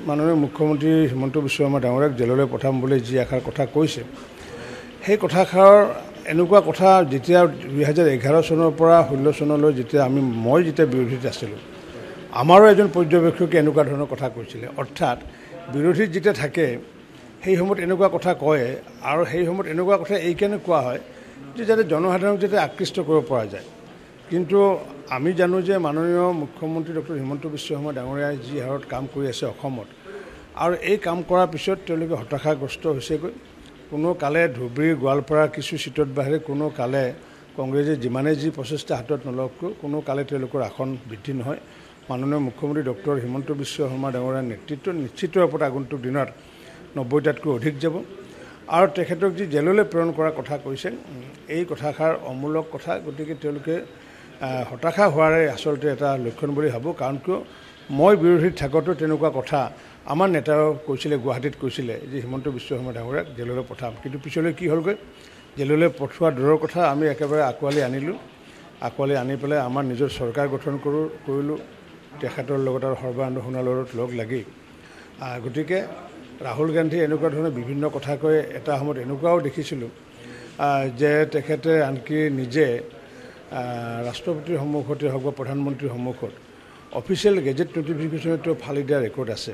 মাননীয় মুখ্যমন্ত্ৰী হিমন্ত বিশ্ব শৰ্মা ডাঙৰীয়াক জেললৈ পঠাম বুলি যি এষাৰ কথা কৈছে, সেই কথাষাৰৰ এনেকুৱা কথা যেতিয়া 2011 চনৰ পৰা 16 চনলৈ যেতিয়া মই যেতিয়া বিৰোধীত আছিলোঁ, আমাৰো এজন পৰ্যবেক্ষকে এনেকুৱা ধৰণৰ কথা কৈছিলে। অৰ্থাৎ বিৰোধীত যেতিয়া থাকে সেই সময়ত এনেকুৱা কথা কয়, আৰু সেই সময়ত এনেকুৱা কথা এইকাৰণে কোৱা হয় যে যাতে জনসাধাৰণক যাতে আকৃষ্ট কৰিব পৰা যায়। কিন্তু আমি জানো যে মাননীয় মুখ্যমন্ত্ৰী ডক্টৰ হিমন্ত বিশ্ব শৰ্মা ডাঙৰীয়াই যি হাৰত কাম কৰি আছে অসমত, আৰু এই কাম কৰাৰ পিছত তেওঁলোকে হতাশাগ্ৰস্ত হৈছেগৈ। কোনো কালে ধুবুৰী গোৱালপাৰাৰ কিছু চিটত বাহিৰে কোনো কালে কংগ্ৰেছে যিমানে যি প্ৰচেষ্টা হাতত নলওক, কোনো কালে তেওঁলোকৰ আসন বৃদ্ধি নহয়। মাননীয় মুখ্যমন্ত্ৰী ডক্টৰ হিমন্ত বিশ্ব শৰ্মা ডাঙৰীয়াৰ নেতৃত্বত নিশ্চিত ৰূপত আগন্তুক দিনত 90টাতকৈ অধিক যাব। আৰু তেখেতক যি জেললৈ প্ৰেৰণ কৰাৰ কথা কৈছে, এই কথাষাৰ অমূলক কথা। গতিকে তেওঁলোকে হতাশা হোৱাৰে আচলতে এটা লক্ষণ বুলি ভাবোঁ। কাৰণ কিয় মই বিৰোধীত থাকোঁতেও তেনেকুৱা কথা আমাৰ নেতাও কৈছিলে, গুৱাহাটীত কৈছিলে যে হিমন্ত বিশ্ব শৰ্মা ডাঙৰীয়াক জেললৈ পঠাম। কিন্তু পিছলৈ কি হ'লগৈ, জেললৈ পঠোৱা দূৰৰ কথা আমি একেবাৰে আঁকোৱালি আনিলোঁ। আঁকোৱালি আনি পেলাই আমাৰ নিজৰ চৰকাৰ গঠন কৰিলোঁ তেখেতৰ লগত আৰু সৰ্বানন্দ সোণোৱালৰ লগ লাগি। গতিকে ৰাহুল গান্ধী এনেকুৱা ধৰণৰ বিভিন্ন কথা কৈ এটা সময়ত এনেকুৱাও দেখিছিলোঁ যে তেখেতে আনকি নিজে ৰাষ্ট্ৰপতিৰ সন্মুখতে হওক বা প্ৰধানমন্ত্ৰীৰ সন্মুখত অফিচিয়েল গেজেট নটিফিকেশ্যনতো ফালি দিয়া ৰেকৰ্ড আছে।